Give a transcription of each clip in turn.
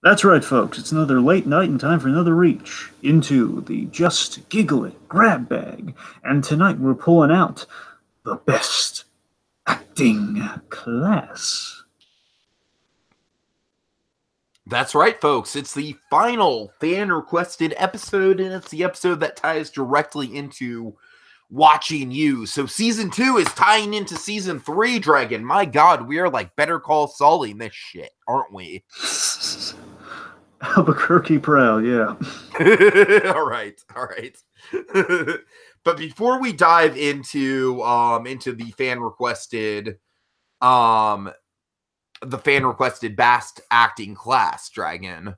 That's right, folks. It's another late night and time for another reach into the Just Giggle It grab bag. And tonight we're pulling out the best acting class. That's right, folks. It's the final fan-requested episode, and it's the episode that ties directly into watching you. So Season 2 is tying into Season 3, Dragon. My God, we are like Better Call Saul in this shit, aren't we? Albuquerque proud, yeah. all right. But before we dive into the fan-requested best acting class, Dragon,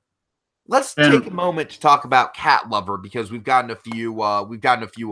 let's take a moment to talk about Cat Lover, because we've gotten a few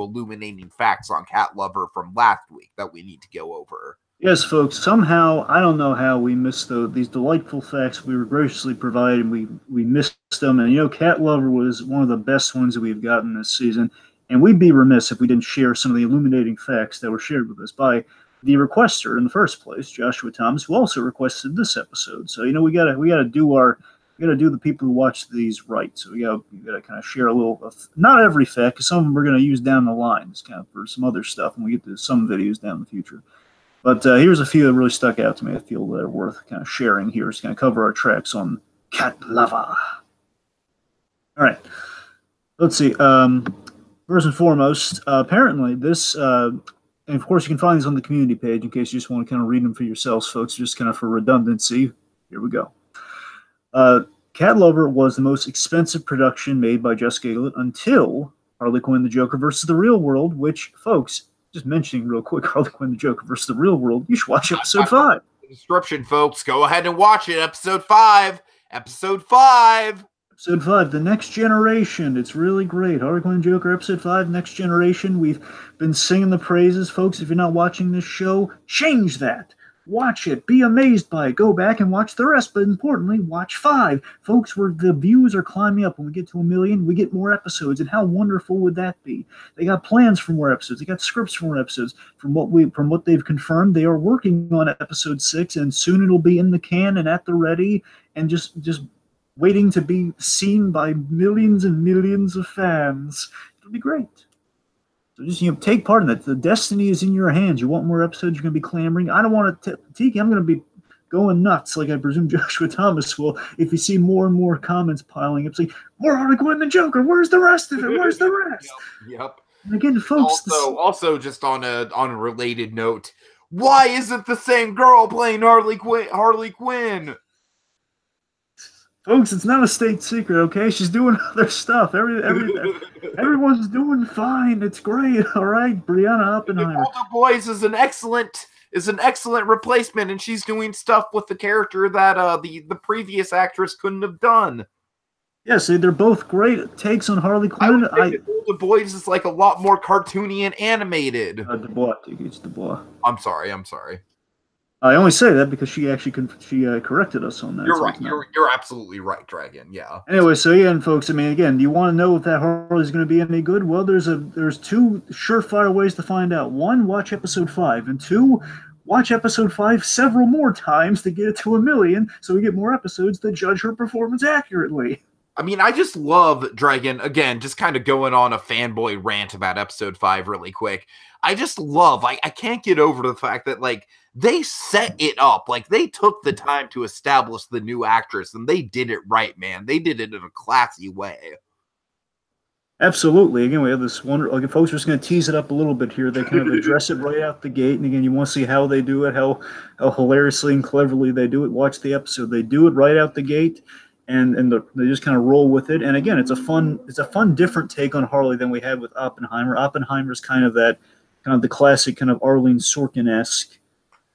illuminating facts on Cat Lover from last week that we need to go over. Yes, folks, somehow, I don't know how we missed these delightful facts we were graciously provided. We missed them, and Cat Lover was one of the best ones that we've gotten this season, and we'd be remiss if we didn't share some of the illuminating facts that were shared with us by the requester in the first place, Joshua Thomas, who also requested this episode. So we gotta do the people who watch these right. So we gotta kind of share a little, not every fact, because some of them we're gonna use down the line, just kind of for some other stuff when we get to some videos down in the future. But here's a few that really stuck out to me. I feel that are worth kind of sharing here. It's going to cover our tracks on Cat Lover. All right, let's see. First and foremost, apparently this. And of course, you can find these on the community page in case you just want to kind of read them for yourselves, folks, just kind of for redundancy. Here we go. Cat Lover was the most expensive production made by Just Giggle It until Harley Quinn the Joker versus the Real World, which, folks, just mentioning real quick, Harley Quinn the Joker versus the Real World, you should watch episode 5. Description, folks. Go ahead and watch it. Episode 5. Episode 5. Episode 5, The Next Generation. It's really great. Harley Quinn Joker, Episode 5, Next Generation. We've been singing the praises. Folks, if you're not watching this show, change that. Watch it. Be amazed by it. Go back and watch the rest, but importantly, watch 5. Folks, where the views are climbing up. When we get to 1 million, we get more episodes, and how wonderful would that be? They got plans for more episodes. They got scripts for more episodes. From what they've confirmed, they are working on episode 6, and soon it'll be in the can and at the ready, and just waiting to be seen by millions and millions of fans. It'll be great. So just take part in that. The destiny is in your hands. You want more episodes, you're going to be clamoring. I don't want to Tiki, I'm going to be going nuts, like I presume Joshua Thomas will, if you see more and more comments piling up saying, more Harley Quinn than Joker. Where's the rest of it? Where's the rest? Yep. And again, folks. Also, just on a related note, why isn't the same girl playing Harley Quinn? Folks, it's not a state secret, okay? She's doing other stuff. Everyone's doing fine. It's great, all right? Brianna Oppenheimer. Older Boys is an excellent replacement, and she's doing stuff with the character that the previous actress couldn't have done. Yeah, see, they're both great takes on Harley Quinn. Older Boys is like a lot more cartoony and animated. Dubois, it's Dubois. I'm sorry. I only say that because she actually corrected us on that. You're right. You're absolutely right, Dragon. Yeah. Anyway, so again, folks, I mean, again, do you want to know if that Harley's going to be any good? Well, there's 2 surefire ways to find out. 1, watch episode 5, and 2, watch episode 5 several more times to get it to 1 million, so we get more episodes to judge her performance accurately. I mean, I just love, Dragon, again, just kind of going on a fanboy rant about episode 5 really quick. I just love, I can't get over the fact that, like, they set it up. Like, they took the time to establish the new actress, and they did it right, man. They did it in a classy way. Absolutely. Again, we have this wonderful... Like, folks are just going to tease it up a little bit here. They kind of address it right out the gate. And again, you want to see how they do it, how hilariously and cleverly they do it. Watch the episode. They do it right out the gate, and they just kind of roll with it. And again, it's a fun, different take on Harley than we had with Oppenheimer. Oppenheimer's kind of the classic kind of Arlene Sorkin-esque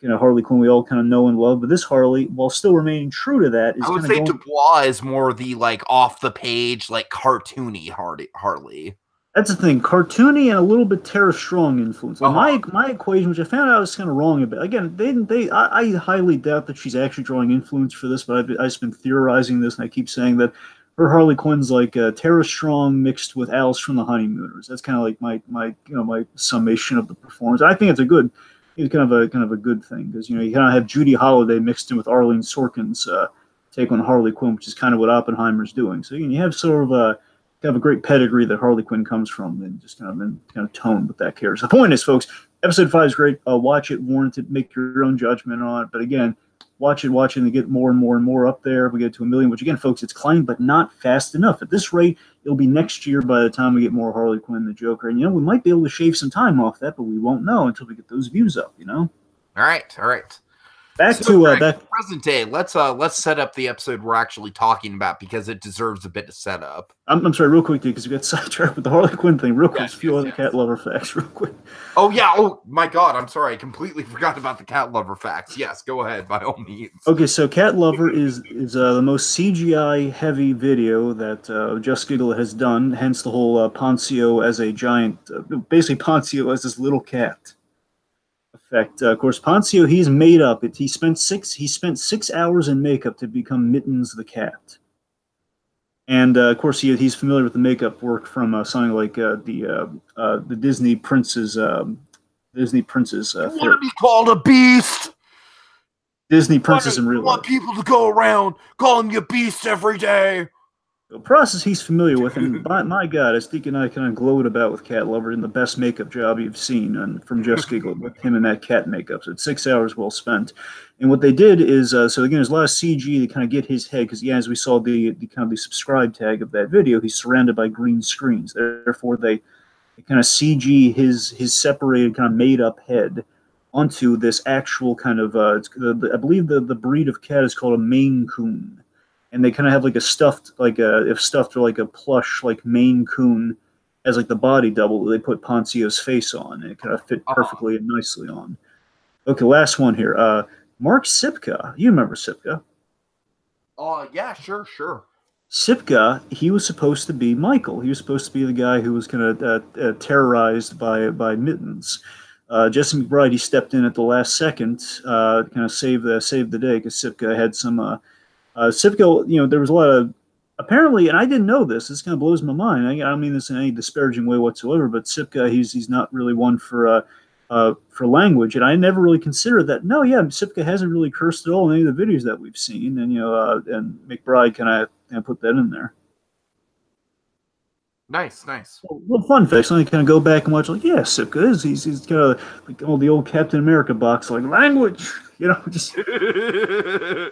Harley Quinn we all kind of know and love, but this Harley, while still remaining true to that, is I would say Dubois is more the like off the page, like cartoony Harley. That's the thing, cartoony and a little bit Tara Strong influence. Like my equation, which I found out I was kind of wrong about. Again, I highly doubt that she's actually drawing influence for this, but I've just been theorizing this, and I keep saying that her Harley Quinn's like Tara Strong mixed with Alice from the Honeymooners. That's kind of like my summation of the performance. I think it's kind of a good thing, because you kind of have Judy Holliday mixed in with Arlene Sorkin's take on Harley Quinn, which is kind of what Oppenheimer's doing. So you have sort of a great pedigree that Harley Quinn comes from, and just kind of tone with that character. So the point is, folks, episode 5 is great. Watch it, warrant it, make your own judgment on it. But again, watch it, and get more and more and more up there. We get to 1 million, which again, folks, it's climbing, but not fast enough. At this rate, it'll be next year by the time we get more Harley Quinn, the Joker. And, we might be able to shave some time off that, but we won't know until we get those views up, All right. Back to present day. Let's set up the episode we're actually talking about because it deserves a bit of setup. I'm sorry, real quick, dude, because we got sidetracked with the Harley Quinn thing. Real quick, a few other cat lover facts, real quick. Oh yeah. Oh my God, I'm sorry, I completely forgot about the cat lover facts. Yes, go ahead by all means. Okay, so cat lover is the most CGI heavy video that Just Giggle has done. Hence the whole Poncio as a giant, basically Poncio as this little cat. Effect. Of course, Poncio, he's made up. He spent 6 hours in makeup to become Mittens the cat, and of course he's familiar with the makeup work from something like the Disney Prince's Disney Princess. You want to be called a beast? Disney Princess in real life. Want people to go around calling you beast every day. The process he's familiar with, and my God, as Deke and I kind of glowed about with Cat Lover and the best makeup job you've seen from Just Giggle with him in that cat makeup. So it's 6 hours well spent. And what they did is, so again, there's a lot of CG to kind of get his head, because as we saw the kind of the subscribe tag of that video, he's surrounded by green screens. Therefore, they kind of CG his separated kind of made up head onto this actual kind of, I believe the breed of cat is called a Maine Coon. And they kind of have like a stuffed, or like a plush, like Maine Coon as like the body double that they put Poncio's face on. And it kind of fit perfectly and nicely on. Okay, last one here. Mark Sipka. You remember Sipka? Yeah, sure. Sipka, he was supposed to be Michael. He was supposed to be the guy who was kind of terrorized by Mittens. Jesse McBride, he stepped in at the last second, kind of saved the day, because Sipka had some... Sipka, there was a lot of, apparently, and I didn't know this. This kind of blows my mind. I don't mean this in any disparaging way whatsoever, but Sipka, he's not really one for language, and I never really considered that. No, yeah, Sipka hasn't really cursed at all in any of the videos that we've seen, and and McBride kind of put that in there. Nice. Well, fun fact. So I kind of go back and watch, like, yeah, Sipka is. He's kind of like all the old Captain America box, like language, just. The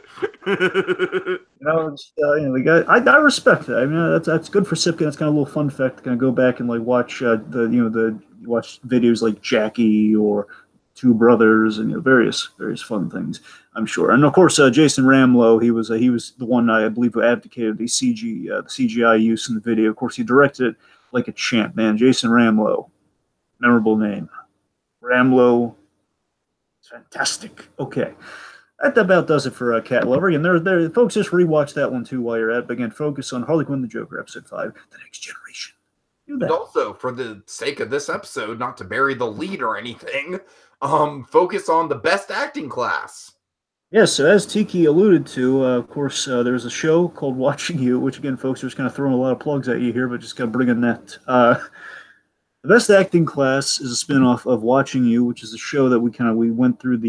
guy. I respect that. I mean, that's good for Sipka. That's kind of a little fun fact to kind of go back and like watch watch videos like Jackie or Two Brothers and various fun things, I'm sure. And of course, Jason Ramlow, he was the one I believe who advocated the CGI use in the video. Of course, he directed it like a champ, man. Jason Ramlow, memorable name. Ramlow, it's fantastic. Okay, that about does it for Cat Lover. And there, folks, just rewatch that one too while you're at it. But again, focus on Harley Quinn the Joker, episode 5, The Next Generation. And also, for the sake of this episode, not to bury the lead or anything, focus on the best acting class. Yes, so as Tiki alluded to, of course, there's a show called Watching You, which again, folks, are just kind of throwing a lot of plugs at you here, but just kind of bringing that. The best acting class is a spinoff of Watching You, which is a show that we went through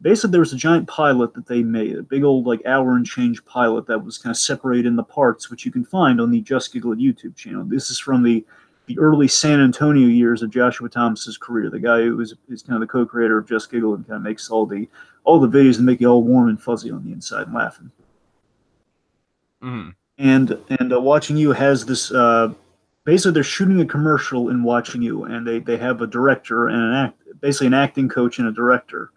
basically there was a giant pilot that they made, a big old like hour and change pilot that was kind of separated into parts, which you can find on the Just Giggle It YouTube channel. This is from the early San Antonio years of Joshua Thomas's career, the guy who is kind of the co-creator of Just Giggle and kind of makes all the videos and make you all warm and fuzzy on the inside and laughing. Mm. And Watching You has this basically they're shooting a commercial in Watching You, and they have a director and basically an acting coach and a director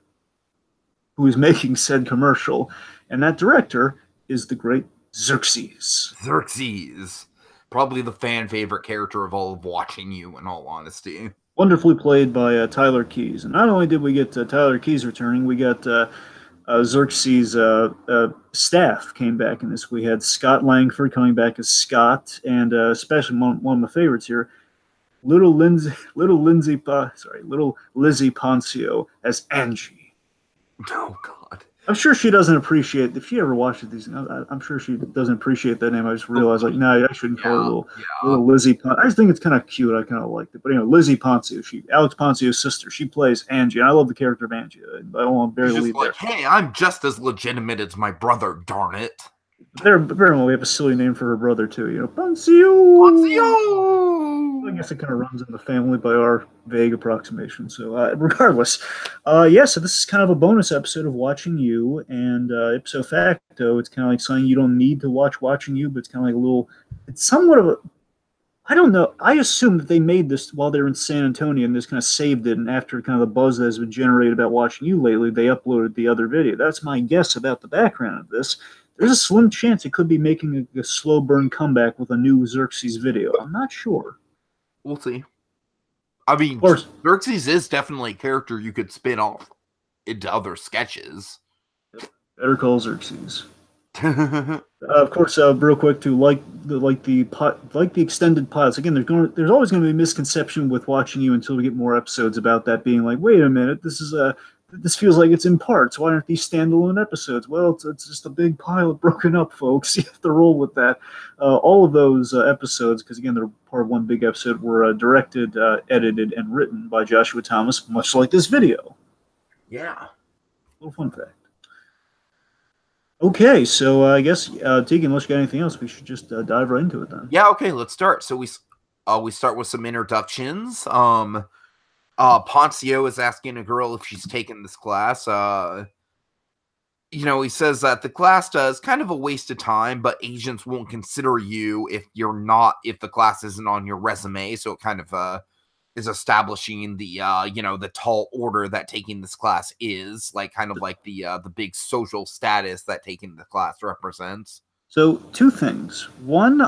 who is making said commercial, and that director is the great Xerxes. Probably the fan favorite character of all of Watching You, in all honesty. Wonderfully played by Tyler Keyes. And not only did we get Tyler Keyes returning, we got Xerxes' staff came back in this. We had Scott Langford coming back as Scott, and especially one of my favorites here, little Lizzie Poncio as Angie. Oh God. I'm sure she doesn't appreciate, if she ever watches these, I'm sure she doesn't appreciate that name. I just realized, like, no, I shouldn't call her little Lizzie Poncio. I just think it's kind of cute. I kind of liked it. But, Lizzie Poncio, Alex Poncio's sister, she plays Angie. And I love the character of Angie. I don't want to bury the lead there. Hey, I'm just as legitimate as my brother, darn it. Apparently we have a silly name for her brother too. Poncio. I guess it kind of runs in the family by our vague approximation. So, regardless, so this is kind of a bonus episode of Watching You, and ipso facto, it's kind of like something you don't need to watching You, but it's kind of like a little. It's somewhat of a. I don't know. I assume that they made this while they were in San Antonio and just kind of saved it. And after kind of the buzz that has been generated about Watching You lately, they uploaded the other video. That's my guess about the background of this. There's a slim chance it could be making a slow burn comeback with a new Xerxes video. I'm not sure. We'll see. I mean, Xerxes is definitely a character you could spin off into other sketches. Better call Xerxes. Of course, real quick to like the extended pilots. Again, there's always going to be a misconception with Watching You until we get more episodes about that being like, wait a minute, this feels like it's in parts. Why aren't these standalone episodes? Well, it's just a big pilot broken up, folks. You have to roll with that. All of those episodes, because again, they're part of one big episode, were directed, edited, and written by Joshua Thomas, much like this video. Yeah. Little fun fact. Okay, so I guess, Tiki, unless you got anything else, we should just dive right into it then. Yeah, okay, let's start. So we start with some introductions. Poncio is asking a girl if she's taken this class. He says that the class is kind of a waste of time, but agents won't consider you if the class isn't on your resume. So it kind of is establishing the the tall order that taking this class is, like kind of like the big social status that taking the class represents. So, two things. One,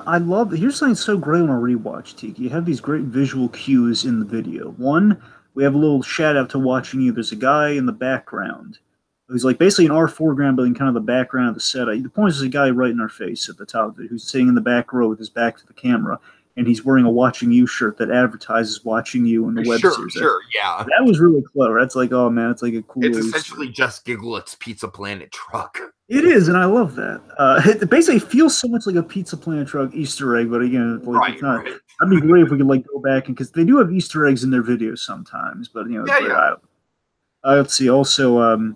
here's something so great on a rewatch, Tiki. You have these great visual cues in the video. One, we have a little shout out to Watching You. There's a guy in the background who's like basically in our foreground, but in kind of the background of the set. The point is, there's a guy right in our face at the top of it who's sitting in the back row with his back to the camera. And he's wearing a Watching You shirt that advertises Watching You in the web series. Sure, yeah. That was really clever. That's like, oh man, it's like a cool. It's essentially JustGiggleIt's Pizza Planet truck. It is, and I love that. It basically feels so much like a Pizza Planet truck Easter egg, but again, like, it's not. Right. I'd be great if we could like go back because they do have Easter eggs in their videos sometimes, but let's see. Also,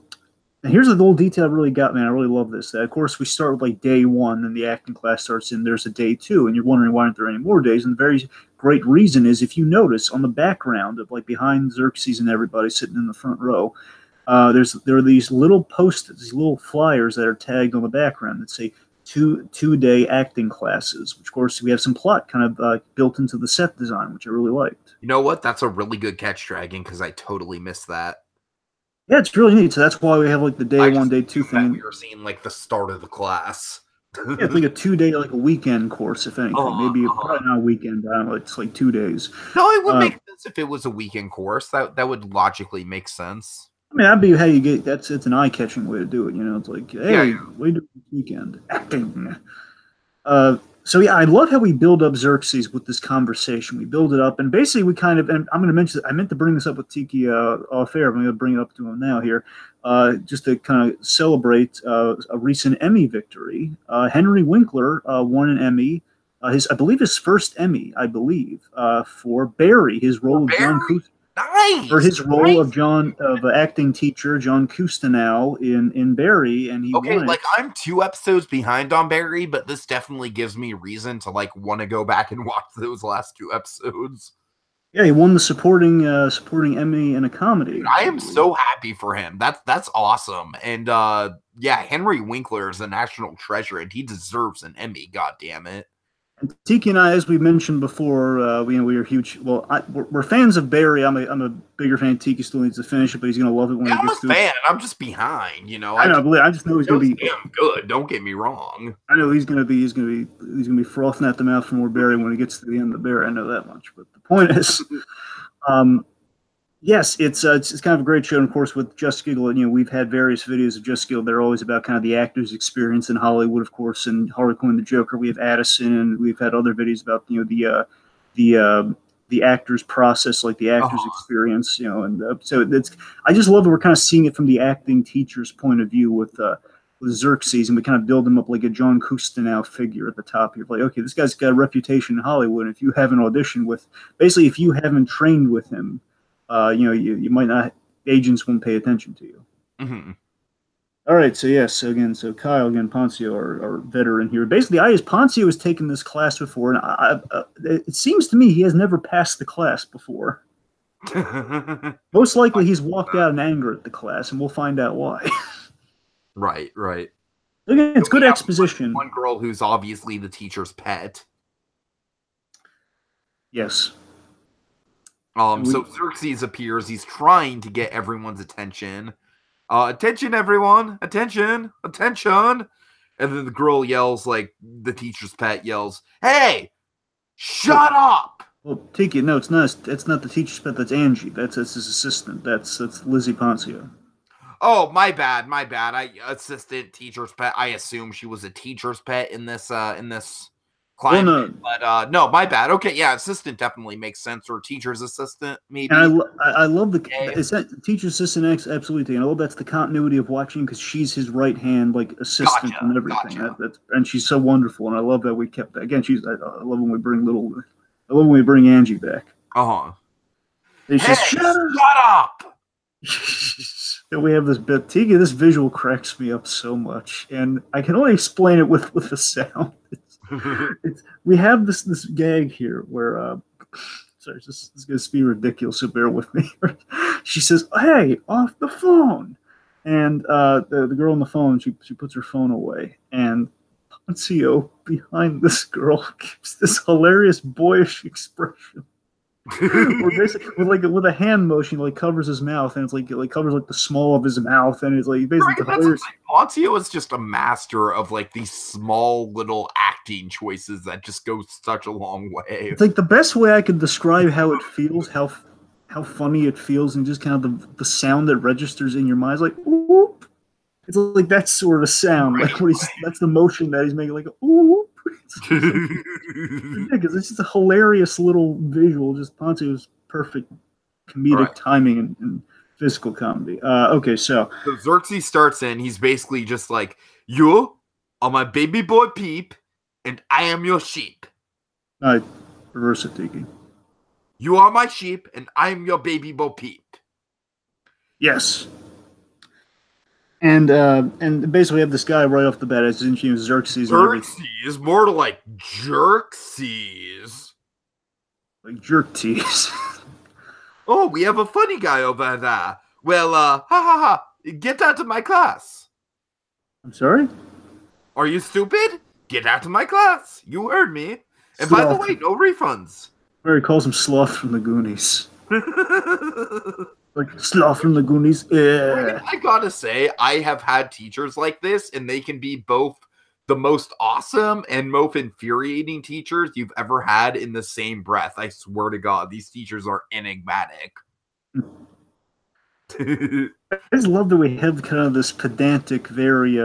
and here's a little detail that really got me. I really love this. That, of course, we start with like day one, and the acting class starts, and there's a day two, and you're wondering why aren't there any more days? And the very great reason is if you notice on the background of like behind Xerxes and everybody sitting in the front row, there are these little post-its, these little flyers that are tagged on the background that say two-day acting classes, which of course we have some plot kind of built into the set design, which I really liked. You know what? That's a really good catch, Dragon, because I totally missed that. Yeah, it's really neat. So that's why we have like the day one, day two thing. We were seeing like the start of the class. Yeah, it's like a 2-day, like a weekend course, if anything. Maybe probably not a weekend. I don't know. It's like 2 days. No, it would make sense if it was a weekend course. That would logically make sense. I mean, that'd be how you get. It's an eye-catching way to do it. It's like, hey, what do you do this weekend? Acting. So yeah, I love how we build up Xerxes with this conversation. We build it up, and basically we kind of, and I'm going to mention, I meant to bring this up with Tiki off air, but I'm going to bring it up to him now here, just to kind of celebrate a recent Emmy victory. Henry Winkler won an Emmy, I believe his first Emmy, for Barry, his role of John Cusack. Nice. For his role of acting teacher John Custinow in Barry, and he won it. Like I'm 2 episodes behind on Barry, but this definitely gives me reason to like want to go back and watch those last 2 episodes. Yeah, he won the supporting Emmy in a comedy. Dude, I am so happy for him. That's awesome. And Henry Winkler is a national treasure, and he deserves an Emmy. God damn it. And Tiki and I, as we mentioned before, we are huge. Well, we're fans of Barry. I'm a bigger fan. Tiki still needs to finish it, but he's going to love it when he gets to it. I'm a fan. I'm just behind. I just know he's going to be good. Don't get me wrong. I know he's going to be frothing at the mouth for more Barry when he gets to the end of Barry. I know that much. But the point is, yes, it's kind of a great show. And of course, with Just Giggle It, we've had various videos of Just Giggle. They're always about kind of the actor's experience in Hollywood, of course, and Harley Quinn, the Joker. We have Addison, and we've had other videos about the actor's process, like the actor's experience. And so I just love that we're kind of seeing it from the acting teacher's point of view with Xerxes, and we kind of build him up like a John Custinow figure at the top. You're like, okay, this guy's got a reputation in Hollywood. If you haven't auditioned with, basically, if you haven't trained with him. You might not, agents won't pay attention to you. Mm-hmm. All right, so yes, so Kyle again, Poncio are veteran here. Basically, Poncio has taken this class before, and it seems to me he has never passed the class before. Most likely, he's walked out in anger at the class, and we'll find out why. Right, right. Again, it's good exposition. One girl who's obviously the teacher's pet. Yes. So Xerxes appears. He's trying to get everyone's attention. Attention, everyone! Attention! Attention! And then the girl yells, like the teacher's pet yells, "Hey, shut up!" Well, Tiki, no, it's not. It's not the teacher's pet. That's Angie. That's his assistant. That's Lizzie Poncio. Oh, my bad. Assistant teacher's pet. I assume she was a teacher's pet in this climate. Well, no. But no, my bad. Okay, yeah, assistant definitely makes sense, or teacher's assistant, maybe. And I love teacher's assistant, absolutely. And I love that's the continuity of watching because she's his right hand, like assistant and everything. Gotcha. And she's so wonderful, and I love that we kept that. Again, I love when we bring Angie back. Hey, shut up! And we have this bit. Tiki, this visual cracks me up so much, and I can only explain it with the sound. We have this gag here where sorry, this is going to be ridiculous, so bear with me. She says, "Hey, off the phone," and the girl on the phone, she puts her phone away, and Poncio behind this girl gives this hilarious boyish expression. Or basically with a hand motion, like covers his mouth, and it's like covers like the small of his mouth, and it's like basically hilarious. Poncio is just a master of like these small little acting choices that just go such a long way. It's like the best way I could describe how it feels, how funny it feels, and just kind of the sound that registers in your mind is like whoop. It's like that sort of sound, like what that's the motion that he's making, like whoop. Because it's just a hilarious little visual. Just Poncio's perfect comedic timing and physical comedy. Okay, so Xerxes starts in. He's basically just like, "You are my baby boy Peep, and I am your sheep." Reverse it, Tiki. "You are my sheep, and I am your baby boy Peep." Yes. And basically we have this guy right off the bat. His name is Xerxes. Xerxes, more to like Jerxes. Like Jerktees. Oh, we have a funny guy over there. Well, ha ha ha. Get out of my class. I'm sorry? Are you stupid? Get out of my class. You heard me. And by the way, no refunds. Where he calls him Sloth from the Goonies. Like Sloth from the Goonies. Yeah. I gotta say, I have had teachers like this, and they can be both the most awesome and most infuriating teachers you've ever had in the same breath. I swear to God, these teachers are enigmatic. I just love that we have kind of this pedantic, very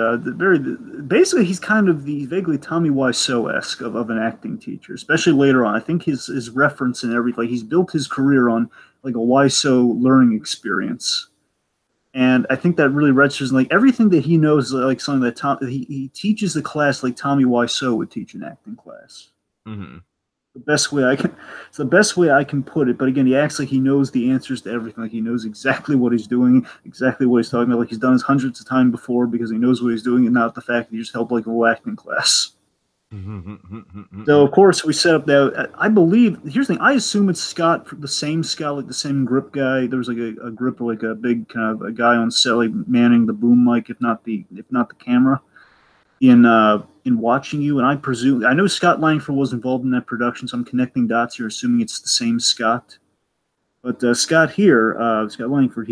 basically he's kind of the vaguely Tommy Wiseau-esque of an acting teacher, especially later on. I think his reference and everything, like he's built his career on like a Wiseau learning experience. And I think that really registers, like everything that he knows, like something that he teaches the class like Tommy Wiseau would teach an acting class. Mm-hmm. It's the best way I can put it. But again, he acts like he knows the answers to everything. Like he knows exactly what he's doing, exactly what he's talking about. Like he's done this hundreds of times before because he knows what he's doing, and not the fact that he just held like a little acting class. So of course we set up that. I believe here's the thing. I assume it's Scott, the same Scott, like the same grip guy. There was like a grip, like a big kind of a guy on set, like manning the boom mic, if not the camera. In watching you, and I know Scott Langford was involved in that production, so I'm connecting dots here, assuming it's the same Scott. But Scott Langford,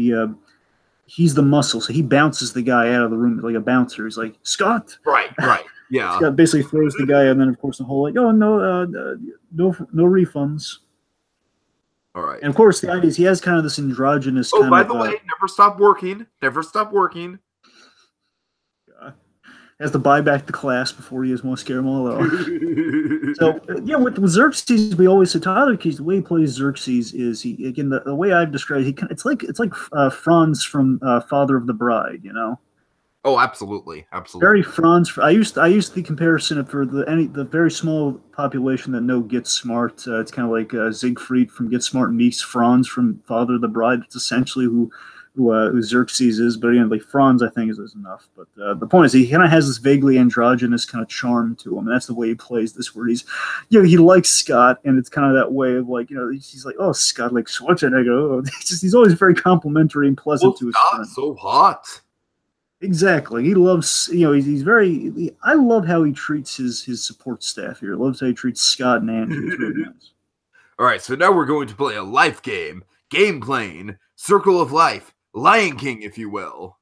he's the muscle, so he bounces the guy out of the room like a bouncer. He's like, Scott, right, yeah. Scott basically throws the guy, and then of course the whole like, oh no, no refunds. All right, and of course the idea is he has kind of this androgynous. Oh, by the way, never stop working. Never stop working. Has to buy back the class before he has more scare them all off. So yeah, with Xerxes, we always say Tyler Keys. The way he plays Xerxes is the way I've described it, it's like Franz from Father of the Bride, you know. Oh, absolutely. Very Franz. I used the comparison for the very small population that know Get Smart. It's kind of like Siegfried from Get Smart meets Franz from Father of the Bride. It's essentially who who Xerxes is, but like Franz, I think is enough. But the point is, he kind of has this vaguely androgynous kind of charm to him, and that's the way he plays this. Where he's, he likes Scott, and it's kind of that way of like, he's like, oh, Scott, like Schwarzenegger. Oh, he's always very complimentary and pleasant to his friend. So hot. Exactly. He loves, he's very. I love how he treats his support staff here. Loves how he treats Scott and Andrew. It's really nice. All right, so now we're going to play a life game. Game playing, Circle of Life, Lion King, if you will.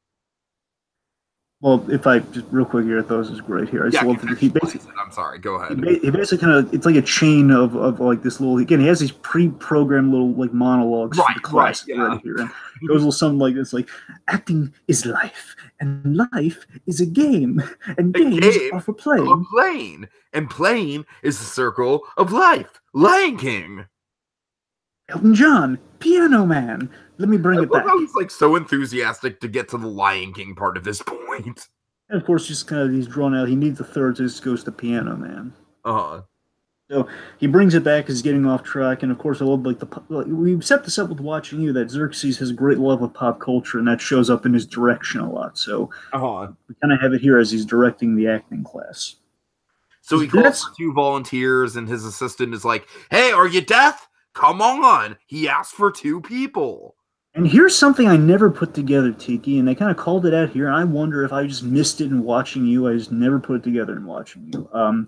Well, if I just real quick here, I thought this was great here. I just love that he basically. I'm sorry. Go ahead. He basically kind of, it's like a chain of like this little. Again, he has these pre-programmed little like monologues for the class right here, and it goes a little something like this: like acting is life, and life is a game, and games are for playing. And playing is the circle of life. Lion King. Elton John, Piano Man. Let me bring it back. I was like so enthusiastic to get to the Lion King part of this point. And of course, just kind of he's drawn out. He needs a third, so just goes to Piano Man. So he brings it back as he's getting off track, and of course, I love we set this up with watching you that Xerxes has a great love of pop culture, and that shows up in his direction a lot. So we kind of have it here as he's directing the acting class. So he calls for 2 volunteers, and his assistant is like, "Hey, are you deaf? Come on." He asked for 2 people. And here's something I never put together, Tiki, and they kind of called it out here, and I wonder if I just missed it in watching you. I just never put it together in watching you.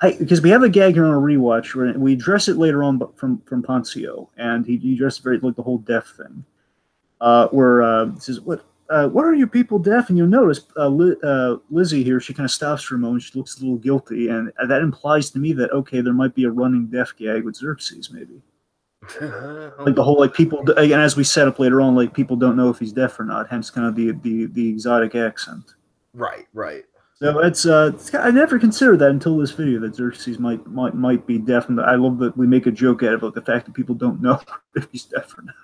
Because we have a gag here on a rewatch where we address it later on from Poncio, and he addressed very like the whole deaf thing, where it says, "What are you people deaf?" And you'll notice Lizzie here, she kind of stops for a moment. She looks a little guilty, and that implies to me that okay, there might be a running deaf gag with Xerxes, maybe. Like the whole people, and as we set up later on, like people don't know if he's deaf or not. Hence, kind of the exotic accent. Right. So it's I never considered that until this video that Xerxes might be deaf, and I love that we make a joke out about the fact that people don't know if he's deaf or not.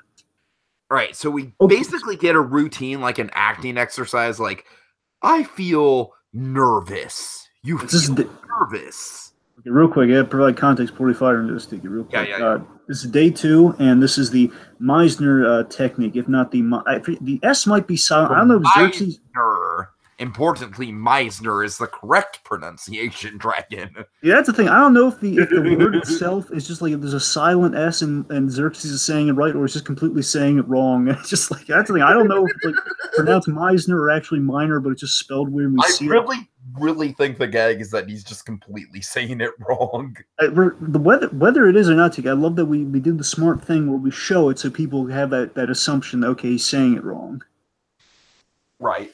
All right, so we basically get a routine, like an acting exercise. Like, I feel nervous. You feel nervous. Okay, real quick, I provide context 45 into this, Tiki, real quick. Yeah. This is day 2, and this is the Meisner technique. If not the S might be silent. I don't know if Xerxes. Importantly, Meisner is the correct pronunciation, Dragon. Yeah, that's the thing. I don't know if the word itself is just like if there's a silent S and Xerxes is saying it right, or it's just completely saying it wrong. It's just like that's the thing. I don't know if it's like pronounced Meisner or actually minor, but it's just spelled weird. I really think the gag is that he's just completely saying it wrong. Whether it is or not, I love that we did the smart thing where we show it so people have that assumption that okay, he's saying it wrong. Right.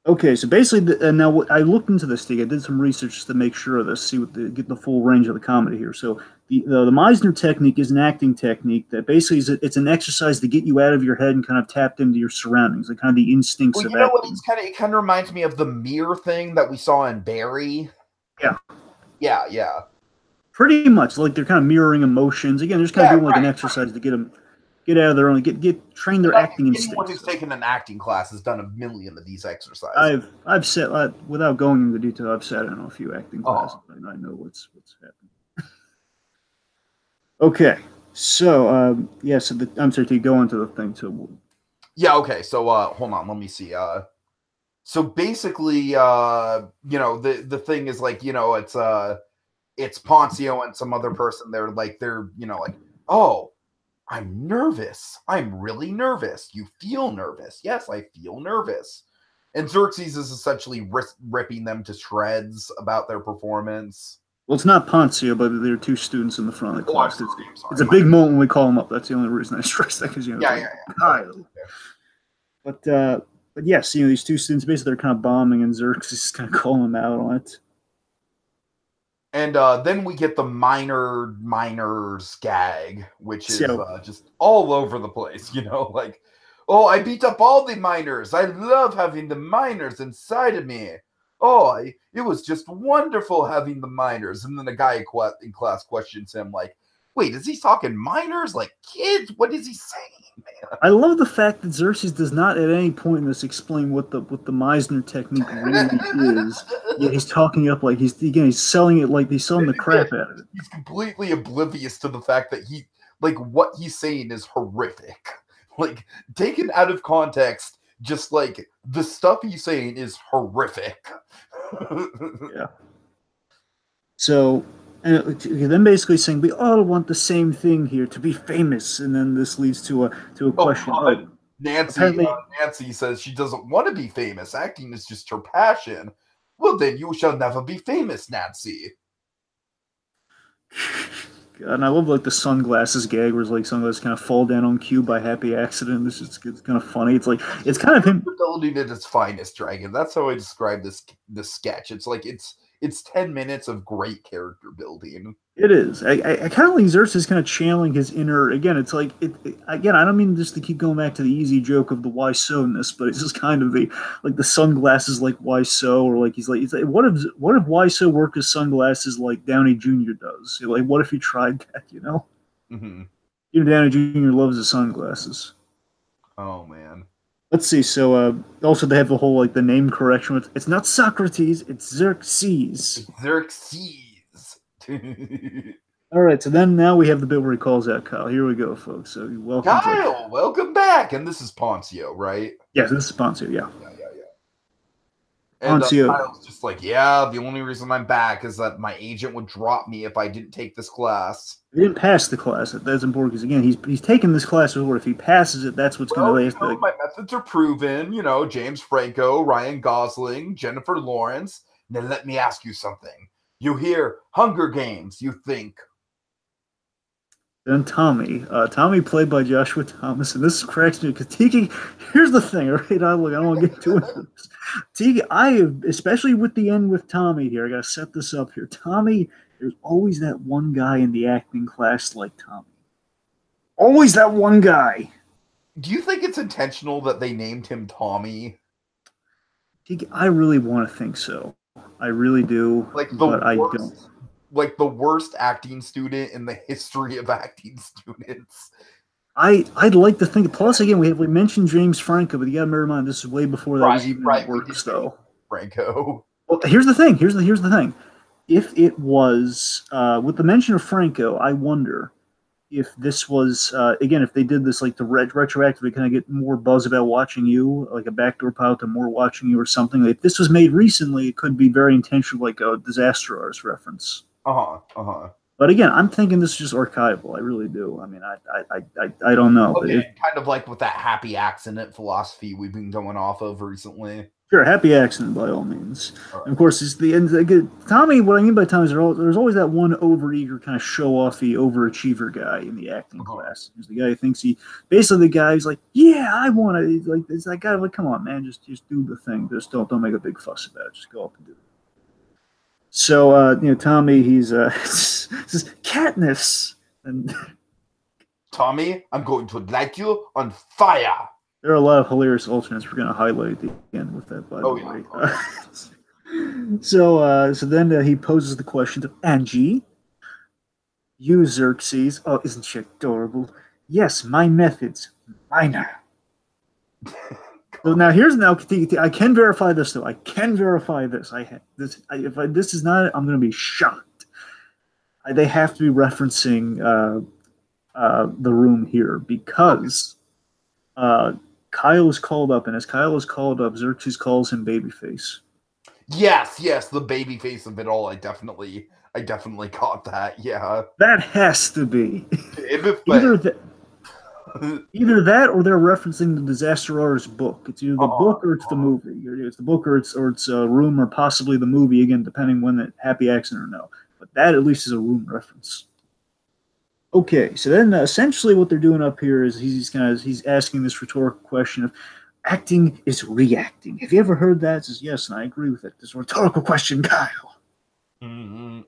Okay, so basically, now I looked into this thing. I did some research just to make sure of this, get the full range of the comedy here. So the Meisner technique is an acting technique that basically it's an exercise to get you out of your head and kind of tapped into your surroundings, like kind of the instincts of acting. It kind of reminds me of the mirror thing that we saw in Barry. Yeah. Pretty much, like they're kind of mirroring emotions. Again, they're just kind of doing like an exercise to get them. Get out of their own, train their acting instincts. Anyone who's taken an acting class has done a million of these exercises. I've sat without going into detail. I've sat in a few acting classes, and I know what's happening. Okay, so so I'm sorry to go into the thing too. Yeah. Okay. So hold on. Let me see. So basically, the thing is like it's Poncio and some other person. They're like oh. I'm nervous. I'm really nervous. You feel nervous. Yes, I feel nervous. And Xerxes is essentially ripping them to shreds about their performance. Well, it's not Poncio, but there are 2 students in the front of the class. It's a big moment when we call them up. That's the only reason I stress that because But yes, these 2 students basically they're kind of bombing, and Xerxes is kind of calling them out on it. And then we get the minors gag, which is just all over the place, like, oh, I beat up all the minors. I love having the minors inside of me. Oh, it was just wonderful having the minors. And then the guy in class questions him like, wait, is he talking minors? Like kids? What is he saying, man? I love the fact that Xerxes does not at any point in this explain what the Meisner technique really is. Yeah, he's talking up like he's selling it like he's selling the crap out of it. He's completely oblivious to the fact that what he's saying is horrific. Like, taken out of context, just like the stuff he's saying is horrific. Yeah. So, and then basically saying we all want the same thing here, to be famous, and then this leads to a question. Oh, Nancy, apparently, Nancy says she doesn't want to be famous. Acting is just her passion. Well, then you shall never be famous, Nancy. and I love like the sunglasses gag, where it's like sunglasses kind of fall down on cue by happy accident. This is it's kind of funny. It's like it's kind of him building at its finest, Dragon. That's how I describe this sketch. It's like it's 10 minutes of great character building. It is. I kind of like Xerxes is kind of channeling his inner. Again, it's like again. I don't mean just to keep going back to the easy joke of the why so-ness, but it's just kind of the sunglasses, like why so, or like he's like what if why so work as sunglasses like Downey Jr. does? Like what if he tried that? You know, Downey Jr. loves his sunglasses. Oh man. Let's see. So also they have the whole like the name correction. It's not Socrates. It's Xerxes. Xerxes. All right, so then now we have the bit where he calls out Kyle. Here we go, folks. So welcome, Kyle. Welcome back, and this is Poncio, right? Yes, this is Poncio. Yeah. And Kyle's just like, yeah. The only reason I'm back is that my agent would drop me if I didn't take this class. He didn't pass the class. That's important because again, he's taken this class before. If he passes it, that's what's going to last. My methods are proven. You know, James Franco, Ryan Gosling, Jennifer Lawrence. Now let me ask you something. You hear Hunger Games, you think. Then Tommy played by Joshua Thomas, and this cracks me because Tiki. Here's the thing, all right? I don't want to get too into this. Tiki, especially with the end with Tommy here. I got to set this up here. Tommy, there's always that one guy in the acting class like Tommy. Always that one guy. Do you think it's intentional that they named him Tommy? Tiki, I really want to think so. I really do, but I don't. Like the worst acting student in the history of acting students. I'd like to think. Plus, again, we mentioned James Franco, but you got to bear in mind this is way before that was even in the works, though. Franco. Well, here's the thing. Here's the thing. If it was with the mention of Franco, I wonder if this was again, if they did this like to retroactively kind of get more buzz about watching you, like a backdoor pilot to more watching you or something. If this was made recently, it could be very intentional, like a Disaster Artist reference. But again, I'm thinking this is just archival. I really do. I mean, I don't know. Okay, kind of like with that happy accident philosophy we've been going off of recently. Sure, happy accident by all means. All right. And of course, it's the end. Tommy, what I mean by Tommy is there's always that one overeager, kind of show-offy, overachiever guy in the acting class. He's the guy who thinks basically the guy who's like, yeah, I want to, like, it's that guy like, come on, man, just do the thing. Just don't make a big fuss about it. Just go up and do it. So, Tommy, he's says Katniss, and Tommy, I'm going to light you on fire. There are a lot of hilarious alternates we're going to highlight at the end with that, by the way. So then he poses the question to Angie. You, Xerxes. Oh, isn't she adorable? Yes, my methods. Minor. So now I can verify this though. I can verify this. If this is not, I'm going to be shocked. They have to be referencing the room here because Kyle is called up, and as Kyle is called up, Xerxes calls him babyface. Yes, the babyface of it all. I definitely caught that. Yeah, that has to be either that or they're referencing the Disaster Artist book. It's either the book or it's the movie. It's the book or it's a Room or possibly the movie, again, depending when the happy accident or no. But that at least is a Room reference. Okay, so then essentially what they're doing up here is he's asking this rhetorical question of acting is reacting. Have you ever heard that? It says yes, and I agree with it. This is a rhetorical question, Kyle. Mm-hmm.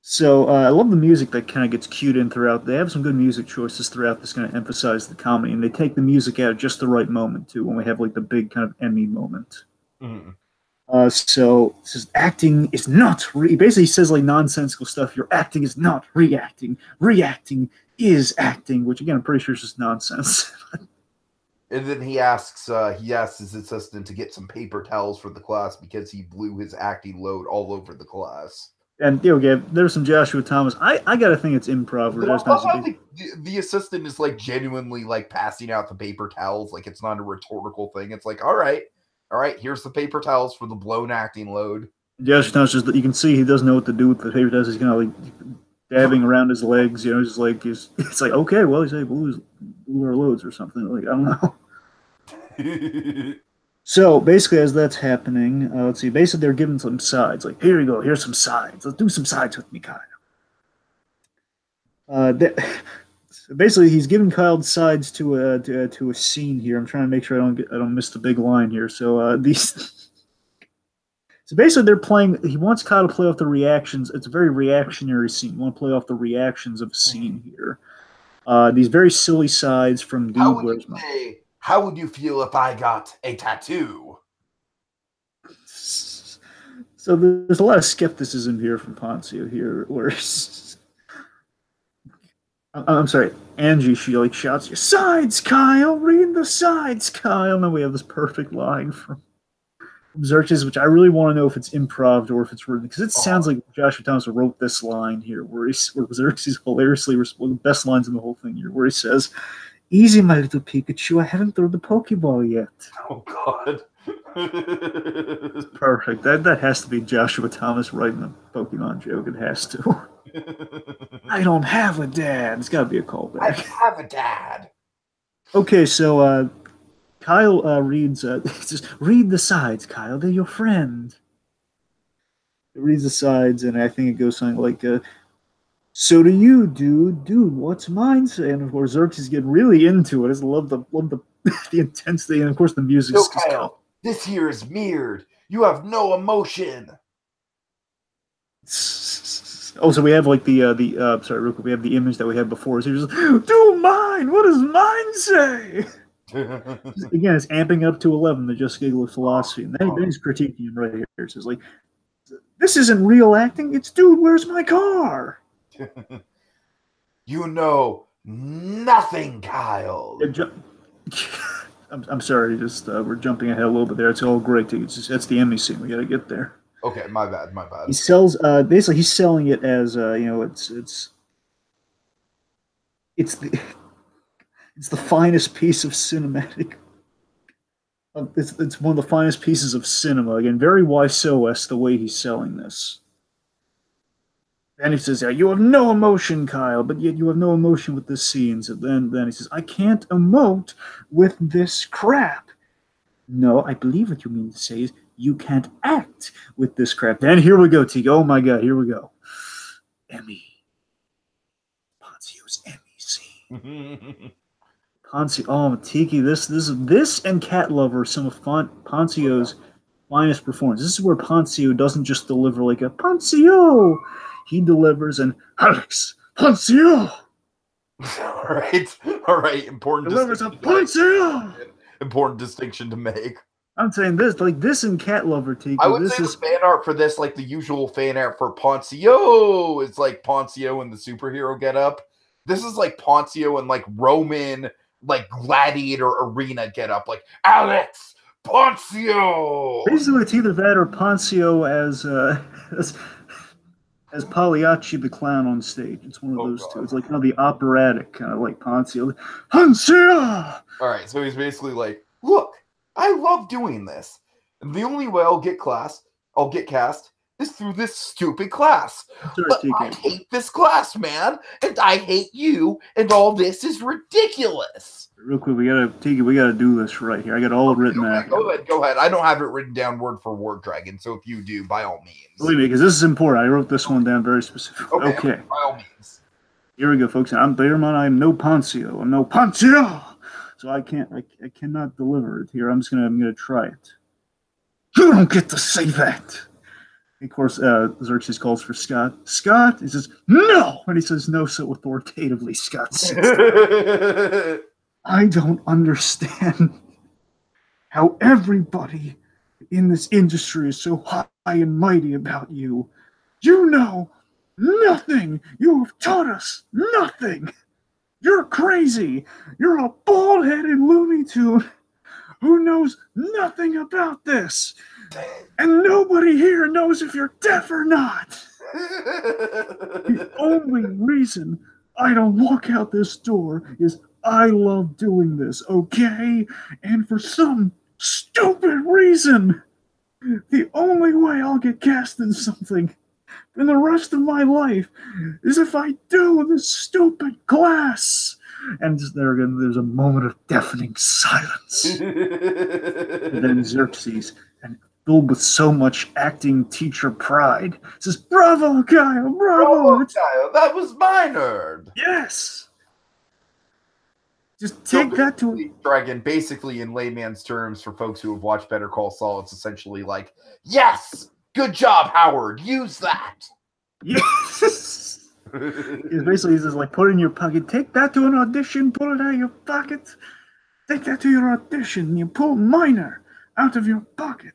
So I love the music that kind of gets cued in throughout. They have some good music choices throughout this, going to emphasize the comedy, and they take the music out at just the right moment too, when we have like the big kind of Emmy moment. Mm-hmm. So it says acting is not he basically says like nonsensical stuff. Your acting is not reacting. Reacting is acting, which again I'm pretty sure is just nonsense. And then he asks his assistant to get some paper towels for the class because he blew his acting load all over the class. And there's some Joshua Thomas. I gotta think it's improv. I love how the assistant is like genuinely like passing out the paper towels, like it's not a rhetorical thing. It's like, all right, here's the paper towels for the blown acting load. Joshua Thomas you can see he doesn't know what to do with the paper towels. He's kind of like dabbing around his legs, just like it's like, okay, well, he's like blue our loads or something. Like, I don't know. So basically, as that's happening, let's see. Basically, they're giving some sides. Like, here you go. Here's some sides. Let's do some sides with me, Kyle. Basically, he's giving Kyle sides to a scene here. I'm trying to make sure I don't miss the big line here. So these. So basically, they're playing. He wants Kyle to play off the reactions. It's a very reactionary scene. You want to play off the reactions of a scene here. These very silly sides from Dude, Where's My... How would you feel if I got a tattoo? So there's a lot of skepticism here from Poncio here, where I'm sorry, Angie, she like shouts, "Your sides, Kyle! Read the sides, Kyle!" And then we have this perfect line from Xerxes, which I really want to know if it's improv or if it's written, because it sounds like Joshua Thomas wrote this line here, where Xerxes hilariously, one of the best lines in the whole thing here, where he says, "Easy, my little Pikachu. I haven't thrown the Pokeball yet." Oh, God. Perfect. That has to be Joshua Thomas writing a Pokemon joke. It has to. I don't have a dad. It's got to be a callback. I have a dad. Okay, so Kyle reads, says, "Read the sides, Kyle. They're your friend." It reads the sides, and I think it goes something like, "So do you, dude, what's mine say?" And of course, Xerxes is getting really into it. I just love the the intensity, and of course the music. So Kyle, this here is mirrored. You have no emotion. Oh, so we have like the sorry, real quick, we have the image that we had before. So he's just, "Do mine. What does mine say?" Again, it's amping up to 11. The Just Giggle It philosophy, and then he's critiquing him right here. It says like, "This isn't real acting. It's Dude, Where's My Car?" You know nothing, Kyle. I'm sorry, just we're jumping ahead a little bit there. It's all great. That's the Emmy scene. We got to get there. Okay, my bad. He sells basically he's selling it as it's the finest piece of cinematic. It's one of the finest pieces of cinema. Again, very YSOS the way he's selling this. And he says, "Yeah, you have no emotion, Kyle, but yet you have no emotion with this scene." So then he says, "I can't emote with this crap." "No, I believe what you mean to say is you can't act with this crap." Then here we go, Tiki. Oh my God, here we go. Emmy. Poncio's Emmy scene. Poncio. Oh, Tiki, this and Cat Lover are some of Poncio's finest performance. This is where Poncio doesn't just deliver like a Poncio. He delivers an Alex Poncio. All right. Important. Delivers a Poncio. Important distinction to make. I'm saying this and Cat Lover, Tiki. I would say the fan art for this, like the usual fan art for Poncio, is like Poncio in the superhero getup. This is like Poncio in like Roman, like gladiator arena getup, like Alex Poncio. Basically, it's either that or Poncio as Pagliacci the clown on stage. It's one of those two. It's like the operatic kind of like Poncio. Poncio! All right, so he's basically like, "Look, I love doing this. And the only way I'll get cast is through this stupid class. But I hate this class, man. And I hate you. And all this is ridiculous." Real quick, we gotta do this right here. I got all written out. Go ahead. I don't have it written down word for word, Dragon. So if you do, by all means. Believe me, because this is important. I wrote this one down very specifically. Okay. By all means. Here we go, folks. I'm Bearman. I'm no Poncio. I'm no Poncio. So I cannot deliver it here. I'm gonna try it. "You don't get to say that." Of course, Xerxes calls for Scott. "Scott," he says, "No," and he says no so authoritatively. Scott says, "I don't understand how everybody in this industry is so high and mighty about you. You know nothing. You have taught us nothing. You're crazy. You're a bald-headed Looney Tune who knows nothing about this. And nobody here knows if you're deaf or not." The only reason I don't walk out this door is I love doing this, okay? And for some stupid reason, the only way I'll get cast in something in the rest of my life is if I do this stupid class. And there again, there's a moment of deafening silence. And then Xerxes, and filled with so much acting teacher pride, says, "Bravo, Kyle! Bravo! Kyle, that was my nerd." Yes. Just take that to Dragon. Basically, in layman's terms, for folks who have watched Better Call Saul, it's essentially like, "Yes, good job, Howard. Use that." Yes. It's basically just like, put it in your pocket. Take that to an audition. Pull it out of your pocket. Take that to your audition. You pull minor out of your pocket.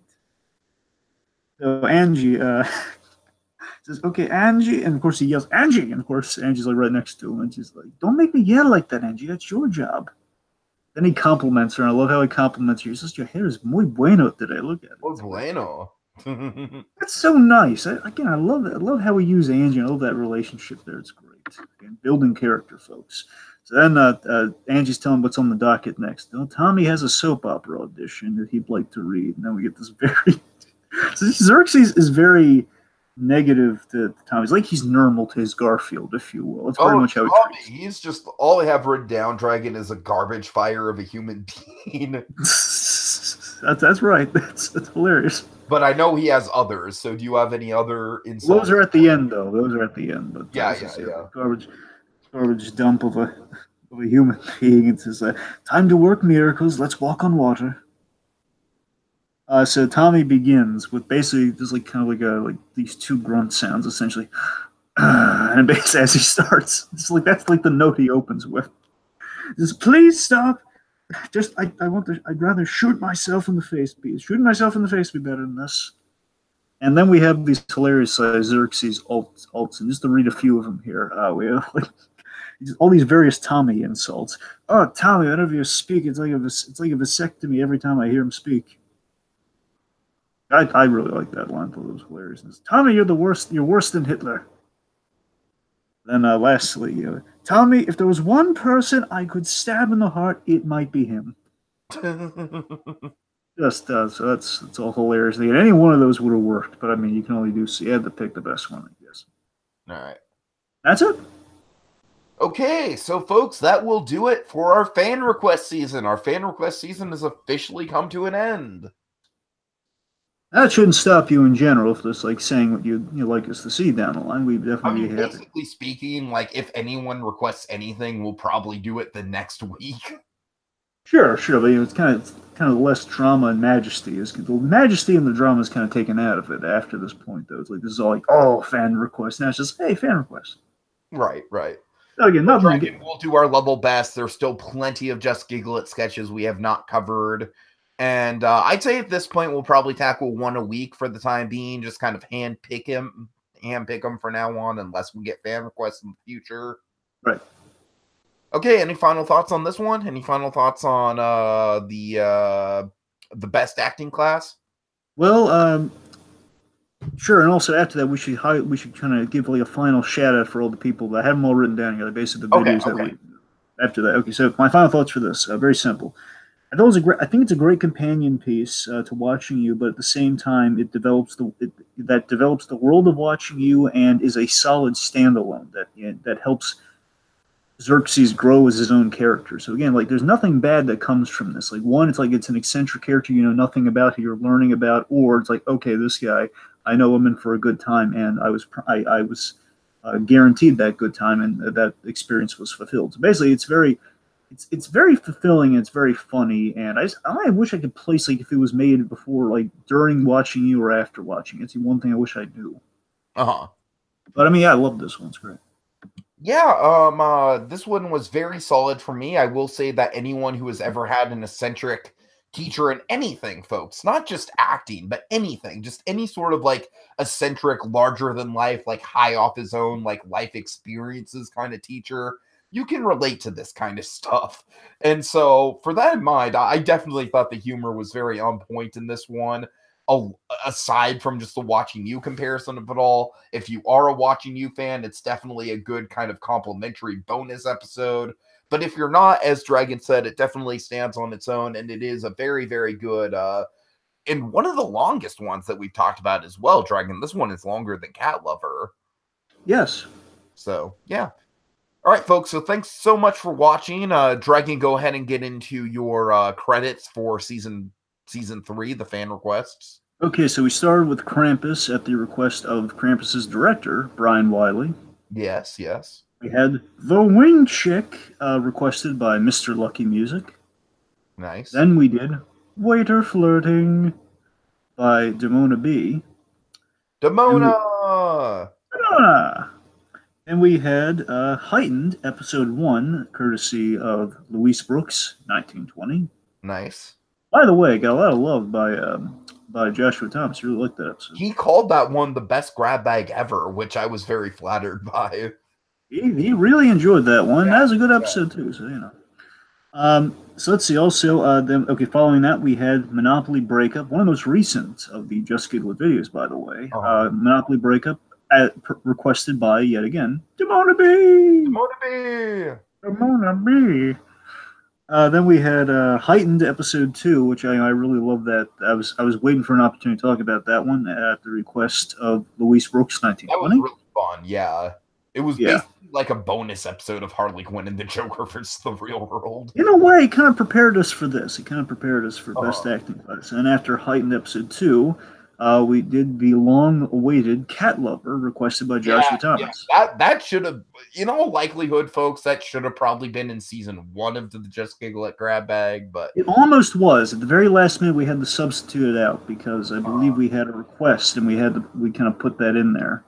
So Angie says, "Okay, Angie," and of course he yells, "Angie!" And of course Angie's like right next to him, and she's like, "Don't make me yell like that, Angie. That's your job." Then he compliments her, and I love how he compliments her. He says, "Your hair is muy bueno today. Look at it." Muy bueno. That's so nice. I love it. I love how we use Angie. I love that relationship there. It's great. Again, building character, folks. So then Angie's telling what's on the docket next. Oh, Tommy has a soap opera audition that he'd like to read. And then we get this very... So Xerxes is very negative to Tommy. It's like he's normal to his Garfield, if you will. It's very much how he treats. He's just... All I have written down, Dragon, is a garbage fire of a human being. That's right. That's hilarious. But I know he has others. So do you have any other insults? Those are at the end, though. Those are at the end. But yeah. Garbage dump of a human being. It says, "Time to work miracles. Let's walk on water." So Tommy begins with basically just like kind of like these two grunt sounds, essentially, and basically as he starts, it's like that's like the note he opens with. Just please stop. Just I'd rather shoot myself in the face. Shooting myself in the face would be better than this. And then we have these hilarious Xerxes alts, and just to read a few of them here, we have like all these various Tommy insults. "Oh, Tommy, whenever you speak, it's like a vasectomy every time I hear him speak." I really like that line. I thought it was hilarious. "Tommy, you're the worst. You're worse than Hitler." Then lastly, "Tommy, if there was one person I could stab in the heart, it might be him." Just so that's all hilarious. And any one of those would have worked, but I mean, you can only so you had to pick the best one, I guess. All right. That's it. Okay, so folks, that will do it for our fan request season. Our fan request season has officially come to an end. That shouldn't stop you in general if it's like saying what you like us to see down the line. We definitely be happy. Basically speaking, like if anyone requests anything, we'll probably do it the next week. Sure, but it's kind of less drama and majesty. The majesty and the drama is kind of taken out of it after this point, though. It's like this is all like, oh, fan request. Now it's just, hey, fan request. Right. So again, we'll do our level best. There's still plenty of Just Giggle It sketches we have not covered. And I'd say at this point, we'll probably tackle one a week for the time being. Just kind of handpick them for now on, unless we get fan requests in the future. Right. Okay, any final thoughts on this one? Any final thoughts on the best acting class? Well, sure. And also after that, we should kind of give like a final shout out for all the people that have them all written down here. Basically, the videos that we after that. Okay, so my final thoughts for this very simple. I think it's a great companion piece to Watching You, but at the same time, it develops the world of Watching You and is a solid standalone that helps Xerxes grow as his own character. So again, like there's nothing bad that comes from this. Like one, it's like it's an eccentric character you know nothing about, who you're learning about, or it's like, okay, this guy, I know him in for a good time, and I was guaranteed that good time, and that experience was fulfilled. So basically, it's very fulfilling, and it's very funny, and I wish I could place like if it was made before, like during Watching You or after Watching. It's the one thing I wish I knew. But I mean, yeah, I love this one. It's great. Yeah, this one was very solid for me. I will say that anyone who has ever had an eccentric teacher in anything, folks, not just acting, but anything, just any sort of like eccentric, larger than life, like high off his own, like life experiences kind of teacher, you can relate to this kind of stuff. And so for that in mind, I definitely thought the humor was very on point in this one. aside from just the Watching You comparison of it all. If you are a Watching You fan, it's definitely a good kind of complimentary bonus episode. But if you're not, as Dragon said, it definitely stands on its own, and it is a very, very good and one of the longest ones that we've talked about as well, Dragon. This one is longer than Cat Lover. Yes. So, yeah. All right, folks. So thanks so much for watching. Dragon, go ahead and get into your credits for season 3, the fan requests. Okay, so we started with Krampus at the request of Krampus's director, Brian Wiley. Yes, yes. We had The Wing Chick, requested by Mr. Lucky Music. Nice. Then we did Waiter Flirting by Demona B. Demona! And we had Heightened, episode 1, courtesy of Louise Brooks, 1920. Nice. By the way, got a lot of love by Joshua Thomas. Really liked that episode. He called that one the best grab bag ever, which I was very flattered by. He really enjoyed that one. Yeah, that was a good episode too. So so let's see. Also, following that, we had Monopoly Breakup, one of the most recent of the Just Giggle It videos, by the way. Monopoly Breakup, requested by yet again Demona B. Demona B. Then we had Heightened episode 2, which I really love that. I was waiting for an opportunity to talk about that one at the request of Louise Brooks, 1920. That was really fun, yeah. It was basically like a bonus episode of Harley Quinn and the Joker versus the real world. In a way, it kind of prepared us for this. It kind of prepared us for Best Acting Class. And after Heightened episode 2, we did the long-awaited Cat Lover, requested by Joshua Thomas. Yeah, that should have, in all likelihood, folks, that should have probably been in season 1 of the Just Giggle It grab bag, but it almost was. At the very last minute, we had to substitute it out because I believe we had a request, and we kind of put that in there.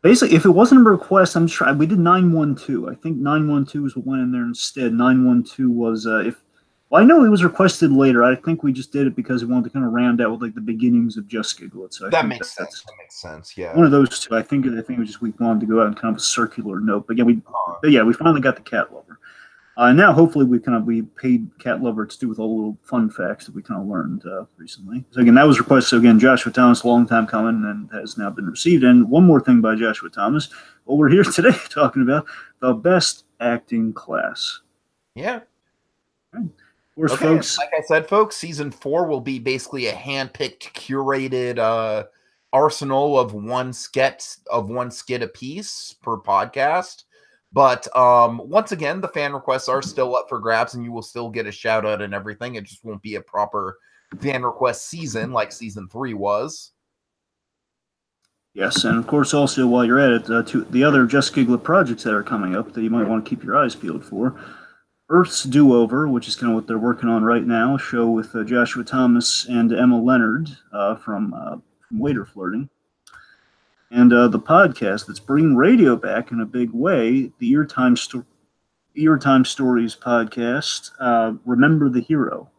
Basically, if it wasn't a request, we did 912. I think 912 was what went in there instead. 912 was I know it was requested later. I think we just did it because we wanted to kind of round out with like the beginnings of Just Giggle It. So that makes sense. That makes sense. Yeah. One of those two. I think it was just we wanted to go out in kind of a circular note. But yeah, we finally got the Cat Lover. Now hopefully we paid Cat Lover to do with all the little fun facts that we kind of learned recently. So again, that was requested. So again, Joshua Thomas, long time coming, and has now been received. And one more thing by Joshua Thomas. Well, we're here today talking about the Best Acting Class. Yeah. Right. Of course, folks. Like I said, folks, season 4 will be basically a hand-picked, curated arsenal of one skit a piece per podcast. But once again, the fan requests are still up for grabs, and you will still get a shout out and everything. It just won't be a proper fan request season like season 3 was. Yes, and of course, also while you're at it, the other Just Giggle It projects that are coming up that you might want to keep your eyes peeled for. Earth's Do-Over, which is kind of what they're working on right now, a show with Joshua Thomas and Emma Leonard from Waiter Flirting. And the podcast that's bringing radio back in a big way, the Ear Time Stories podcast, Remember the Hero.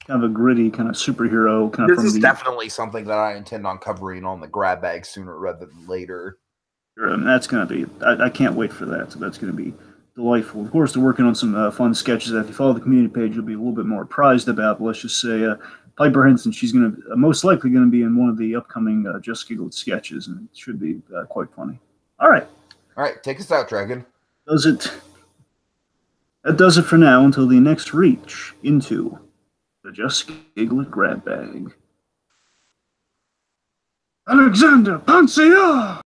Kind of a gritty kind of superhero. This is definitely something that I intend on covering on the grab bag sooner rather than later. And that's going to be, I can't wait for that. So that's going to be delightful. Of course, they're working on some fun sketches that if you follow the community page, you'll be a little bit more apprised about. But let's just say Piper Henson, she's going to most likely going to be in one of the upcoming Just Giggle It sketches, and it should be quite funny. All right, take us out, Dragon. That does it for now until the next reach into the Just Giggle It grab bag. Alexander Pansia!